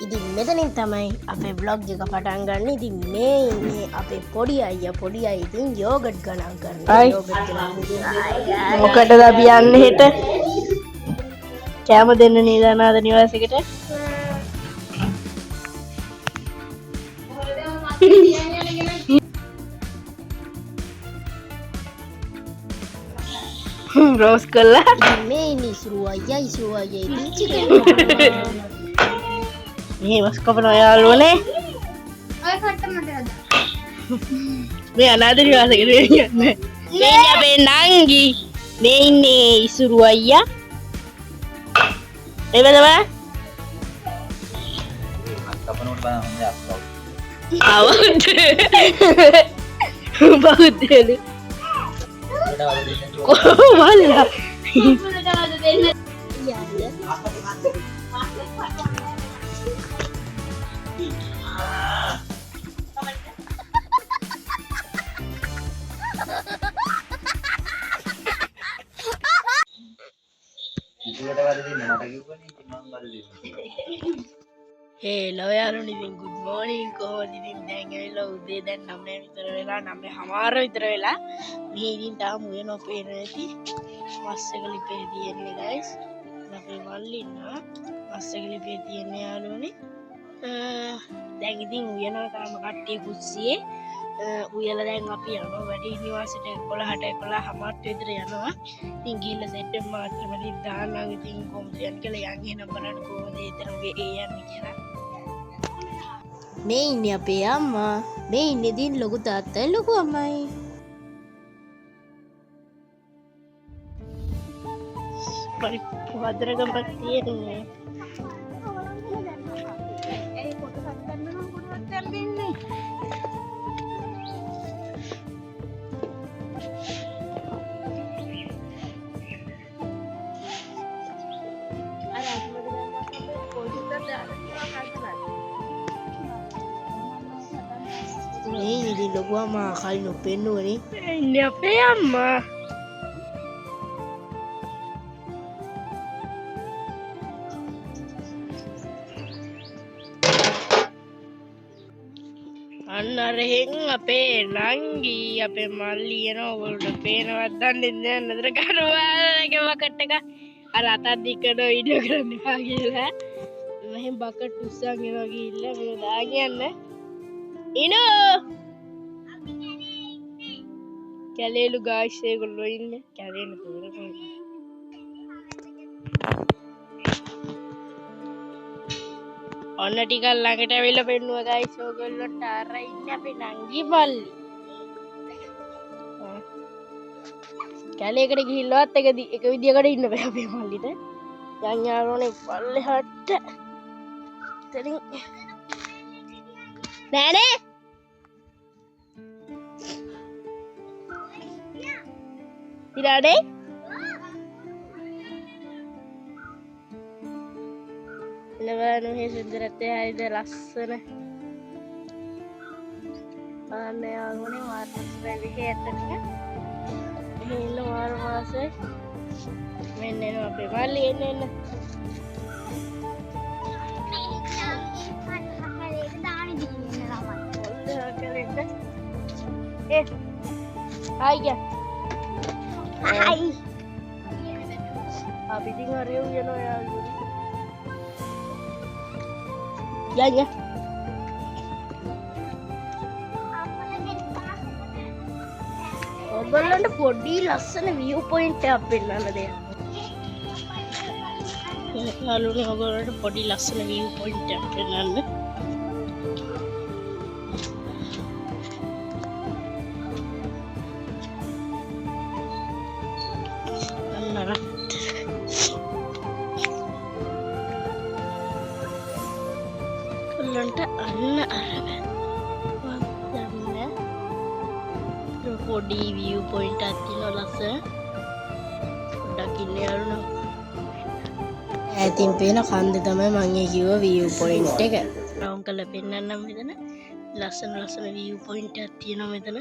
ඉතින් මෙතනින් තමයි අපේ බ්ලොග් එක පටන් ගන්න. ඉතින් මේ ඉන්නේ අපේ පොඩි අයියා ඉතින් යෝගට් ගණන් කරනවා. යෝගට් ගණන්. මොකටද අපි යන්නේ හෙට? කැම දෙන්න නීලනාද නිවාසයකට. රෝස් කළා. ඉතින් මේ ඉන්නේ ඉසුරු අයියා ඉතින් චිකන් කපනවා. මේ මස් කපන යාළුවනේ. ඔය කට්ට මට හදා. මේ අනාථ නිවාසයකට යන්නේ. මේ අපේ නංගි. මේ ඉන්නේ ඉසුරු අයියා. එබදම බෞද්ධයලු කොහොමද හේලෝ යාළුවනේ ඉතින් good morning කොහොමද ඉතින් දැන් ඇවිල්ලා උදේ දැන් 9 විතර වෙලා 9:00 විතර වෙලා මේ ඉතින් තාම උයනවා පේන නැති මස් එක ලිපේ තියෙන්නේ guys අපේ මල්ලි ඉන්නවා මස් එක ලිපේ තියෙන්නේ යාළුවනේ දැන් ඉතින් උයනවා තාම කට්ටිය කුස්සියේ උයලා දැන් අපි යනවා වැඩි නිවාසෙට 11:00 විතර යනවා ඉතින් ගිහිල්ලා සෙට් එක මාත්‍රම ඉතින් දාන්නම් ඉතින් කොහොමද යන්නේ කියලා යන් එහෙනම් බලන්න කොහොමද ඒතරගේ ඒ යන්නේ කියලා මේ ඉන්නේ අපේ අම්මා මේ ඉන්නේ දින් ලොකු තාත්තයි ලොකු අම්මයි පරිප්පුවදරගමක් තියෙන්නේ ඒ කොට සත් ගන්න නම් කොට සත් දෙන්නේ. මේ ඉතින් ලොකු අම්මා කලින් උපෙන්නුවනේ ඉන්නේ අපේ අම්මා අන්න අරහෙන් අපේ නංගි අපේ මල්ලි එන ඔයගොල්ලෝ පේනවත් දන්නේ නැහැ නේද කරුවාලගේ බකට් එක අර අතක් දික් කරන වීඩියෝ කරන්න එපා කියලා මෙහෙන් බකට් උස්සන් එනවා ගිහිල්ලා මෙව දාගෙන යන්න ඉනෝ කැලේලු ගායිස් ඒගොල්ලෝ ඉන්නේ කැලේන තෝරන ඔන්න ටිකක් ළඟට ඇවිල්ලා පෙන්නුවා ගයිස් ඕගොල්ලන්ට අර ඉන්නේ අපේ නංගි මල්ලි. කැලේකට ගිහිල්ලවත් එක විදියකට ඉන්න බෑ අපේ මල්ලිට. යන් යාළුවනේ පල්ලෙහාට. ඉතින් නෑනේ. ඉරාඩේ ලබන මේ සුන්දරත්වය හරිද ලස්සන අන්න යාළුවනේ මාර්ගස්ත්‍රය විහේ ඇතනක මෙහි ඉන්න මාරු මාසේ මෙන්න එනවා අපේ මල්ලි එන්න හායි හායි අපි ඉතින් හරිය යනවා යාළුවනේ ya ඔයගොල්ලන්ට පොඩි ලස්සන view point එකක් පෙන්නන්න දෙයක්. යාළුවනේ ඔයගොල්ලන්ට පොඩි ලස්සන view point එකක් පෙන්නන්න. ඔයගොල්ලන්ට අන්න අරගෙන පොඩි view point එකක් තියෙනවා ලස්සන. පොඩ්ඩක් ඉන්න යාළුවනේ. ඈතින් පේන කන්ද තමයි මම කිව්ව view point එක. රවුම් කරලා පෙන්නන්නම් මෙතන. ලස්සන view point එකක් තියෙනවා මෙතන.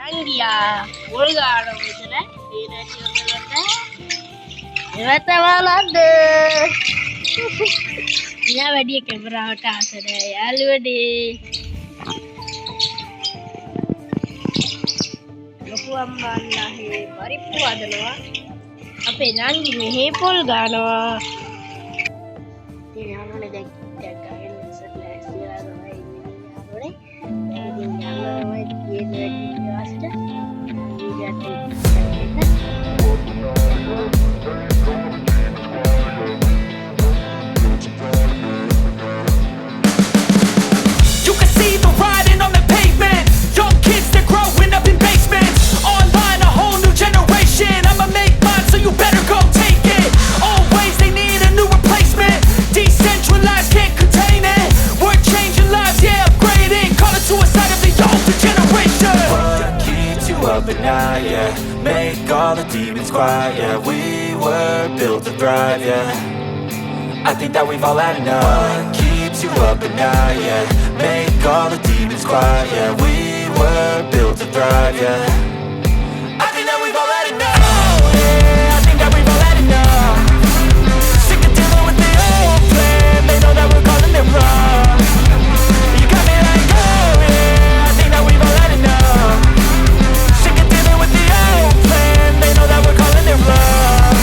Nanggia, bolga ada macam ini cuma Mata malade. Ina වැඩි කැමරාවට ආසද යාළුවනේ. ලොකු අම්මා අල්ලාහේ පරිප්පු හදනවා. අපේ නංගි මෙහි පොල් ගන්නවා. ඉතින් යාළුවනේ දැන් ගහගෙන ඉස්සරලා ඇස්තිලා තමයි ඉන්නේ යාළුවනේ. ඉතින් යාළුවා කියන්නේ ඊට You can see the writing on the pavement. Young kids, they're growing up in basements. Online, a whole new generation. I'ma make mine, so you better go take it. Always, they need a new replacement. Decentralized, can't contain it. We're changing lives, yeah, upgrading. Call it suicide of the older generation. What keeps you up at night, yeah? Make all the demons quiet, yeah. We were built to thrive, yeah. I think that we've all had enough. What keeps you up at night, yeah? Make all the demons quiet, yeah. We were built to thrive, yeah. I think that we've all had enough. Yeah, I think that we've all had enough. Sick of dealing with the old plan. They know that we're calling it wrong. You got me like, oh yeah, I think that we've all had enough. Sick of dealing with the old plan. They know that we're calling it wrong.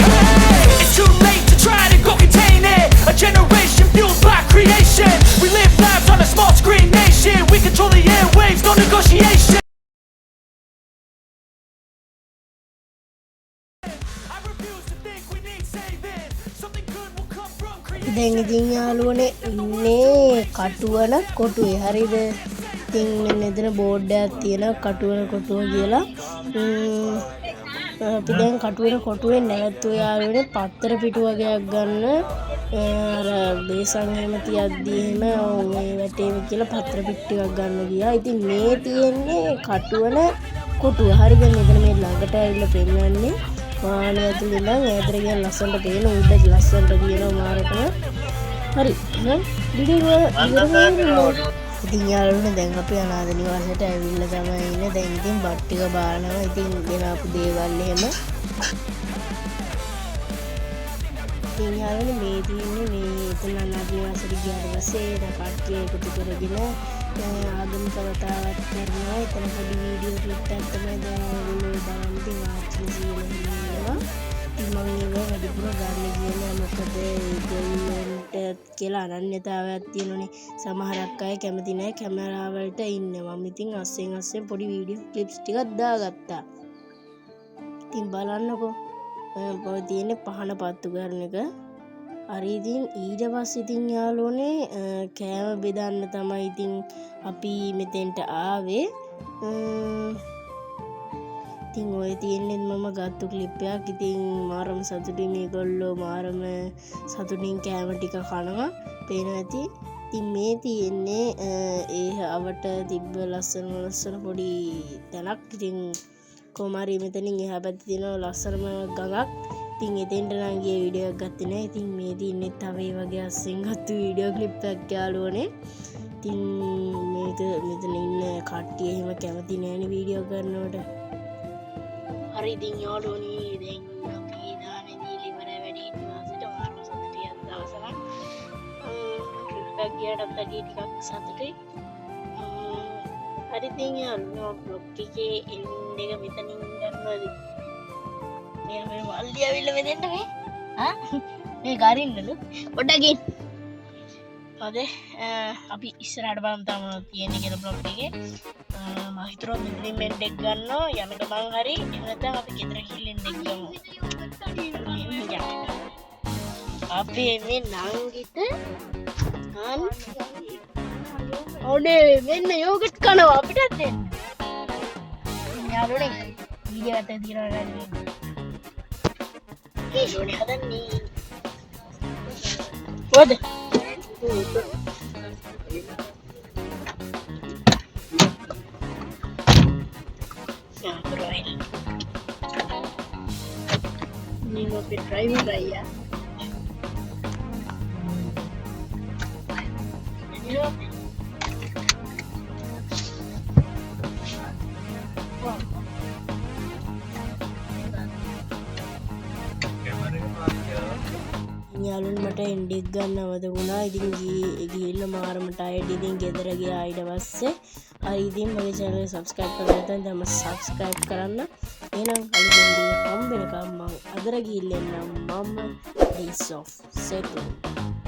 Hey, it's too late to try to go contain it. A generation fueled by creation. We live lives on a small screen nation. We control the airwaves, no negotiation. I refuse to think we need saving. Something good will come from creation. දැන් ඉතින් යාළුවනේ ඉන්නේ කටුවන කොටුවේ හරිද ඉතින් මෙතන board එකක් තියෙනවා කටුවන කොටුව කියලා අපි දැන් කටුවන කොටුවේ නැවතුව යාළුවනේ පත්තර පිටු වගේක් ගන්න අර බේසන් එහෙම තියද්දි එහෙම මේ වැටේම කියලා පත්තර පිටු ටිකක් ගන්න ගියා ඉතින් මේ තියෙන්නේ කටුවන කොටුව හරිද මෙතන මේ ළඟට ඇවිල්ලා පෙන්නන්නේ වාහනේ ඇතුළේ ඉඳන් ඈතට ගියන් ලස්සනට පේන උඩ ලස්සනට තියෙනවා මාරටම හරි එහෙනම් වීඩියෝ ඉතින් යාළුවනේ දැන් අපි අනාථ නිවාසයට ඇවිල්ලා තමයි ඉන්නේ දැන් ඉතින් බත් ටික බානවා ඉතින් ගෙනාපු දේවල් එහෙම ඉතින් යාළුවනේ මේ තියෙන්නේ මේ එතන අනාථ නිවාසෙට ගියාට පස්සේ දැන් කට්ටිය එකතු කරගෙන ආගමික කතාවක් කරනවා එතන පොඩි වීඩියෝ ක්ලිප් එකක් තමයි දැන් ඔයගොල්ලෝ බලන්න ඉතින් වාචික ජීවන ඉන්නවා ඉතින් මම ඒක වැඩිපුර ගන්න කියන්නේ මොකද ඒගොල්ලන්ට කියලා අනන්‍යතාවයක් තියෙනනේ සමහරක් අය කැමති නැහැ කැමරා වලට ඉන්නවා මම ඉතින් අස්සෙන් පොඩි වීඩියෝ ක්ලිප්ස් ටිකක් දාගත්තා ඉතින් බලන්නකෝ ඔය තියෙන්නේ පහන පත්තු කරන එක හරි ඉතින් ඊට පස්සේ ඉතින් යාළුවනේ කෑම බෙදන්න තමයි ඉතින් අපි මෙතෙන්ට ආවේ ඉතින් ඔය තියෙන්නේ මම ගත්තු ක්ලිප් එකක් ඉතින් මාරම සතුටින් මේගොල්ලෝ මාරම සතුටින් කෑම ටික කනවා පේනවා ඇති ඉතින් මේ තියෙන්නේ ඒ අවට තිබ්බ ලස්සන පොඩි තැනක් ඉතින් කොමාරි මෙතනින් එහා පැත්තේ තියෙන ලස්සනම ගඟක් ඉතින් එතෙන්ට නම් ගිය වීඩියෝ එකක් ගත්තේ නැහැ ඉතින් මේ තියෙන්නේ තව ඒ වගේ අස්සෙන් ගත්තු වීඩියෝ ක්ලිප් එකක් යාළුවනේ ඉතින් මේක මෙතන ඉන්න කට්ටිය එහෙම කැමති නැහැනේ වීඩියෝ කරනකොට හරි ඉතින් යාළුවනේ දැන් අපි දානේ දීලා ඉවරයි වැඩි ඉන්නවාසට මාරම සතුටියක් දවසක් ට්‍රිප් එකක් ගියාට වැඩි ටිකක් සතුටුයි හරි ඉතින් යාළුවෝ බ්ලොග් එකේ එන්ඩ් එක මෙතනින් ගන්නවාද මේ මල්ලි ඇවිල්ලා මෙතෙන්ට මේ මේ ගාරින්නලු පොඩ්ඩකින් හොඳ අපි ඉස්සරහට බලමු තම තියෙන්නේ කියලා බ්ලොග් එකේ මම හිතුවා මෙතනින් මෙන්ඩ් එක ගන්නවා යන ගමන් හරි එහෙම නැත්නම් අපි ගෙදර ගිහින් එන්ඩ් එක ගමු අපේ මේ නංගිට ඔනේ මෙන්න යෝගට් කනවා අපිටත් දෙන්න යාළුවනේ වීඩියෝ එකක් තියනවා නේද යාළුවනේ හදන්නේ ඔද Nino pe driving raya. Nino යාළුවනේ මට එන්ඩික් ගන්නවද වුණා. ඉතින් ගිහිල්ලා මාරම ටයර්ඩ්. ඉතින් ගෙදර ගියා ඊට පස්සේ හරි ඉතින් මගේ channel එක subscribe කරලා නැත්නම් දැන්ම subscribe කරන්න. එහෙනම් අලුතෙන් හම්බ වෙනකම් මම අදට ගිහිල්ලා එන්නම්. මම days off settle